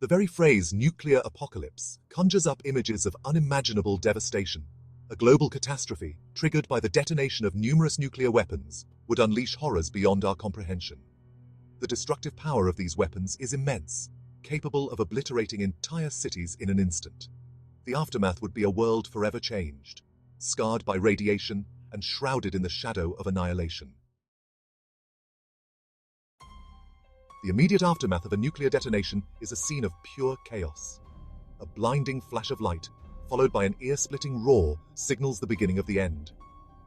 The very phrase nuclear apocalypse conjures up images of unimaginable devastation. A global catastrophe, triggered by the detonation of numerous nuclear weapons, would unleash horrors beyond our comprehension. The destructive power of these weapons is immense, capable of obliterating entire cities in an instant. The aftermath would be a world forever changed, scarred by radiation and shrouded in the shadow of annihilation. The immediate aftermath of a nuclear detonation is a scene of pure chaos. A blinding flash of light, followed by an ear-splitting roar, signals the beginning of the end.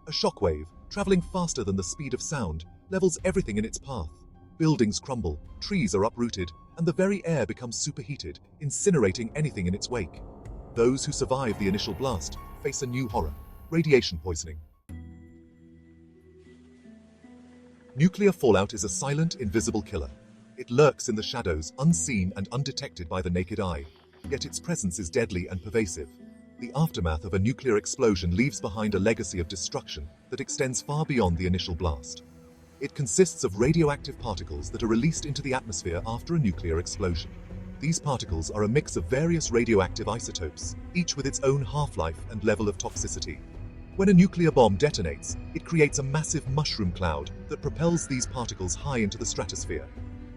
A shockwave, traveling faster than the speed of sound, levels everything in its path. Buildings crumble, trees are uprooted, and the very air becomes superheated, incinerating anything in its wake. Those who survive the initial blast face a new horror: radiation poisoning. Nuclear fallout is a silent, invisible killer. It lurks in the shadows, unseen and undetected by the naked eye, yet its presence is deadly and pervasive. The aftermath of a nuclear explosion leaves behind a legacy of destruction that extends far beyond the initial blast. It consists of radioactive particles that are released into the atmosphere after a nuclear explosion. These particles are a mix of various radioactive isotopes, each with its own half-life and level of toxicity. When a nuclear bomb detonates, it creates a massive mushroom cloud that propels these particles high into the stratosphere.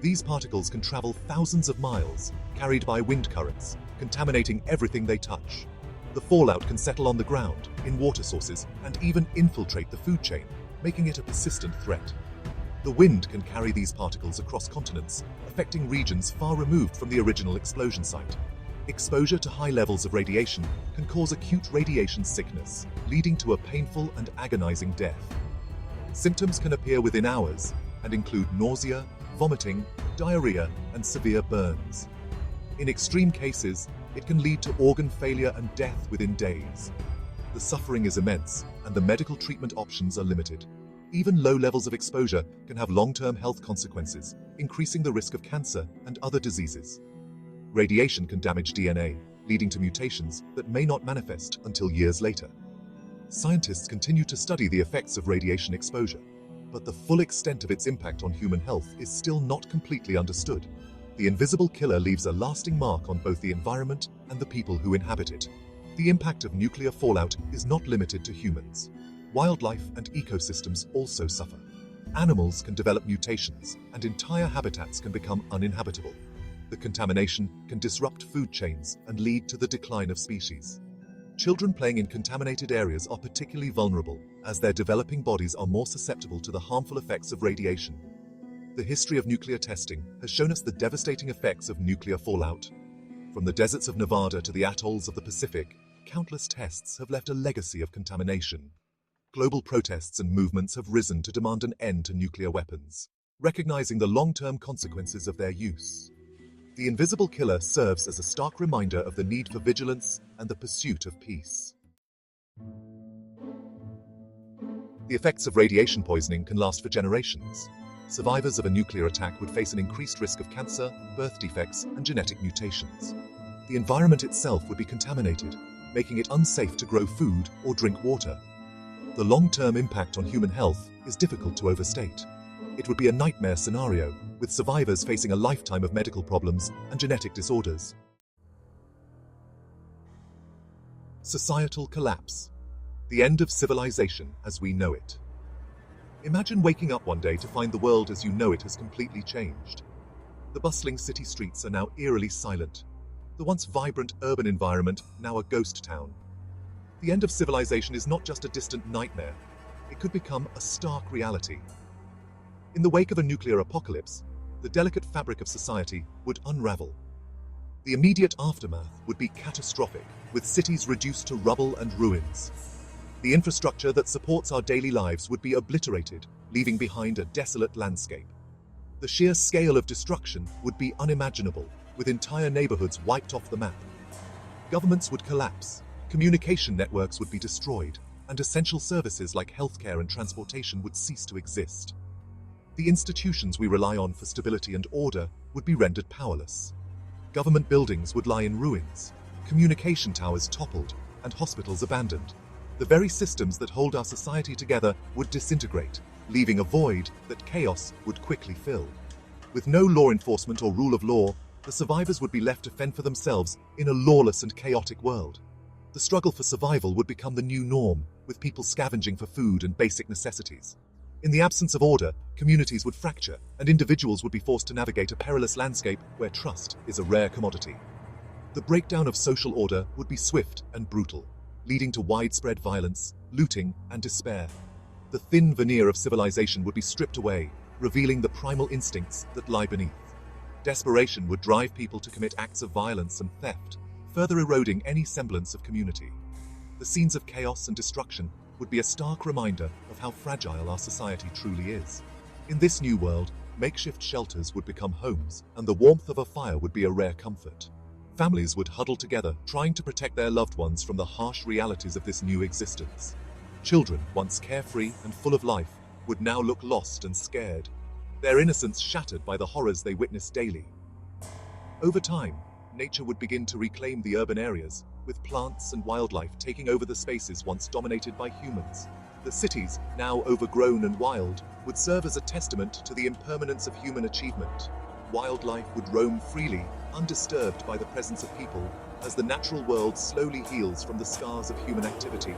These particles can travel thousands of miles, carried by wind currents, contaminating everything they touch. The fallout can settle on the ground, in water sources, and even infiltrate the food chain, making it a persistent threat. The wind can carry these particles across continents, affecting regions far removed from the original explosion site. Exposure to high levels of radiation can cause acute radiation sickness, leading to a painful and agonizing death. Symptoms can appear within hours and include nausea, vomiting, diarrhea, and severe burns. In extreme cases, it can lead to organ failure and death within days. The suffering is immense, and the medical treatment options are limited. Even low levels of exposure can have long-term health consequences, increasing the risk of cancer and other diseases. Radiation can damage DNA, leading to mutations that may not manifest until years later. Scientists continue to study the effects of radiation exposure, but the full extent of its impact on human health is still not completely understood. The invisible killer leaves a lasting mark on both the environment and the people who inhabit it. The impact of nuclear fallout is not limited to humans. Wildlife and ecosystems also suffer. Animals can develop mutations, and entire habitats can become uninhabitable. The contamination can disrupt food chains and lead to the decline of species. Children playing in contaminated areas are particularly vulnerable, as their developing bodies are more susceptible to the harmful effects of radiation. The history of nuclear testing has shown us the devastating effects of nuclear fallout. From the deserts of Nevada to the atolls of the Pacific, countless tests have left a legacy of contamination. Global protests and movements have risen to demand an end to nuclear weapons, recognizing the long-term consequences of their use. The invisible killer serves as a stark reminder of the need for vigilance and the pursuit of peace. The effects of radiation poisoning can last for generations. Survivors of a nuclear attack would face an increased risk of cancer, birth defects, and genetic mutations. The environment itself would be contaminated, making it unsafe to grow food or drink water. The long-term impact on human health is difficult to overstate. It would be a nightmare scenario, with survivors facing a lifetime of medical problems and genetic disorders. Societal collapse. The end of civilization as we know it. Imagine waking up one day to find the world as you know it has completely changed. The bustling city streets are now eerily silent. The once vibrant urban environment now a ghost town. The end of civilization is not just a distant nightmare. It could become a stark reality. In the wake of a nuclear apocalypse, the delicate fabric of society would unravel. The immediate aftermath would be catastrophic, with cities reduced to rubble and ruins. The infrastructure that supports our daily lives would be obliterated, leaving behind a desolate landscape. The sheer scale of destruction would be unimaginable, with entire neighborhoods wiped off the map. Governments would collapse, communication networks would be destroyed, and essential services like healthcare and transportation would cease to exist. The institutions we rely on for stability and order would be rendered powerless. Government buildings would lie in ruins, communication towers toppled, and hospitals abandoned. The very systems that hold our society together would disintegrate, leaving a void that chaos would quickly fill. With no law enforcement or rule of law, The survivors would be left to fend for themselves in a lawless and chaotic world. The struggle for survival would become the new norm, with people scavenging for food and basic necessities. In the absence of order, communities would fracture, and individuals would be forced to navigate a perilous landscape where trust is a rare commodity. The breakdown of social order would be swift and brutal, leading to widespread violence, looting, and despair. The thin veneer of civilization would be stripped away, revealing the primal instincts that lie beneath. Desperation would drive people to commit acts of violence and theft, further eroding any semblance of community. The scenes of chaos and destruction would be a stark reminder of how fragile our society truly is. In this new world, makeshift shelters would become homes, and the warmth of a fire would be a rare comfort. Families would huddle together, trying to protect their loved ones from the harsh realities of this new existence. Children, once carefree and full of life, would now look lost and scared, their innocence shattered by the horrors they witnessed daily. Over time, nature would begin to reclaim the urban areas, with plants and wildlife taking over the spaces once dominated by humans. The cities, now overgrown and wild, would serve as a testament to the impermanence of human achievement. Wildlife would roam freely, undisturbed by the presence of people, as the natural world slowly heals from the scars of human activity.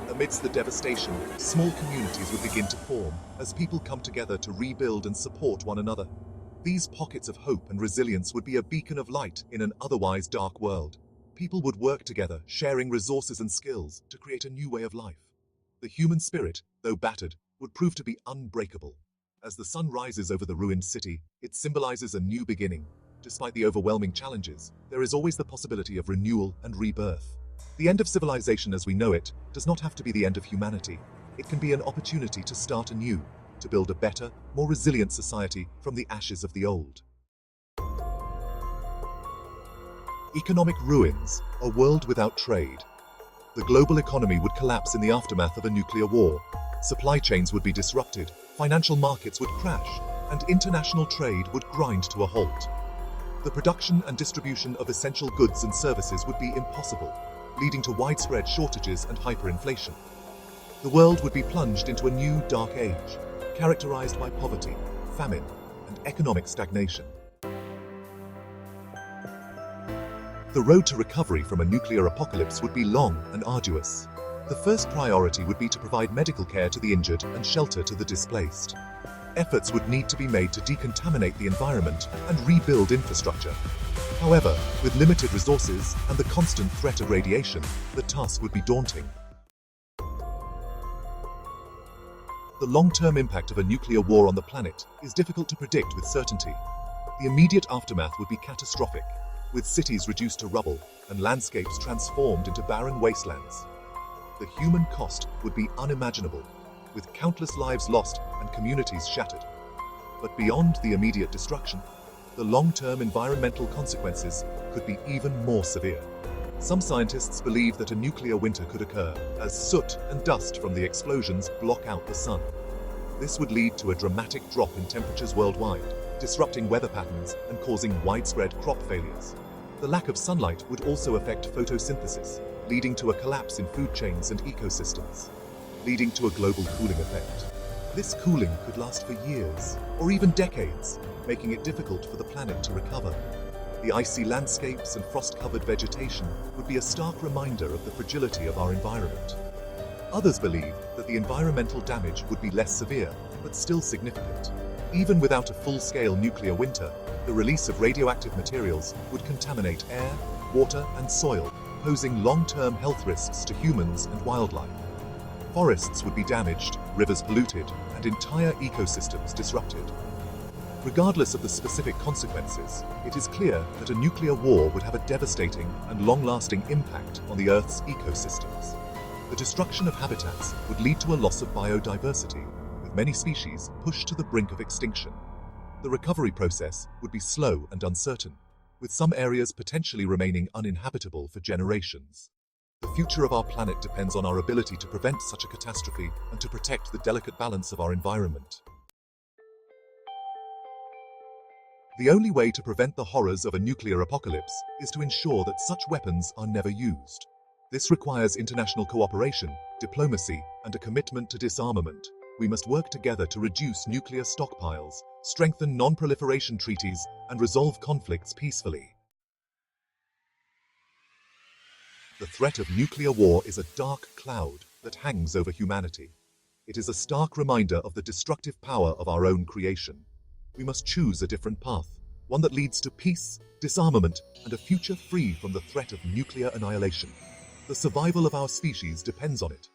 Amidst the devastation, small communities would begin to form, as people come together to rebuild and support one another. These pockets of hope and resilience would be a beacon of light in an otherwise dark world. People would work together, sharing resources and skills to create a new way of life. The human spirit, though battered, would prove to be unbreakable. As the sun rises over the ruined city, it symbolizes a new beginning. Despite the overwhelming challenges, there is always the possibility of renewal and rebirth. The end of civilization as we know it does not have to be the end of humanity. It can be an opportunity to start anew, to build a better, more resilient society from the ashes of the old. Economic ruins, a world without trade. The global economy would collapse in the aftermath of a nuclear war. Supply chains would be disrupted, financial markets would crash, and international trade would grind to a halt. The production and distribution of essential goods and services would be impossible, leading to widespread shortages and hyperinflation. The world would be plunged into a new dark age, characterized by poverty, famine, and economic stagnation. The road to recovery from a nuclear apocalypse would be long and arduous. The first priority would be to provide medical care to the injured and shelter to the displaced. Efforts would need to be made to decontaminate the environment and rebuild infrastructure. However, with limited resources and the constant threat of radiation, the task would be daunting. The long-term impact of a nuclear war on the planet is difficult to predict with certainty. The immediate aftermath would be catastrophic, with cities reduced to rubble and landscapes transformed into barren wastelands. The human cost would be unimaginable, with countless lives lost and communities shattered. But beyond the immediate destruction, the long-term environmental consequences could be even more severe. Some scientists believe that a nuclear winter could occur as soot and dust from the explosions block out the sun. This would lead to a dramatic drop in temperatures worldwide, disrupting weather patterns and causing widespread crop failures. The lack of sunlight would also affect photosynthesis, leading to a collapse in food chains and ecosystems, leading to a global cooling effect. This cooling could last for years, or even decades, making it difficult for the planet to recover. The icy landscapes and frost-covered vegetation would be a stark reminder of the fragility of our environment. Others believe that the environmental damage would be less severe, but still significant. Even without a full-scale nuclear winter, the release of radioactive materials would contaminate air, water, and soil, posing long-term health risks to humans and wildlife. Forests would be damaged, rivers polluted, and entire ecosystems disrupted. Regardless of the specific consequences, it is clear that a nuclear war would have a devastating and long-lasting impact on the Earth's ecosystems. The destruction of habitats would lead to a loss of biodiversity, with many species pushed to the brink of extinction. The recovery process would be slow and uncertain, with some areas potentially remaining uninhabitable for generations. The future of our planet depends on our ability to prevent such a catastrophe and to protect the delicate balance of our environment. The only way to prevent the horrors of a nuclear apocalypse is to ensure that such weapons are never used. This requires international cooperation, diplomacy, and a commitment to disarmament. We must work together to reduce nuclear stockpiles, strengthen non-proliferation treaties, and resolve conflicts peacefully. The threat of nuclear war is a dark cloud that hangs over humanity. It is a stark reminder of the destructive power of our own creation. We must choose a different path, one that leads to peace, disarmament, and a future free from the threat of nuclear annihilation. The survival of our species depends on it.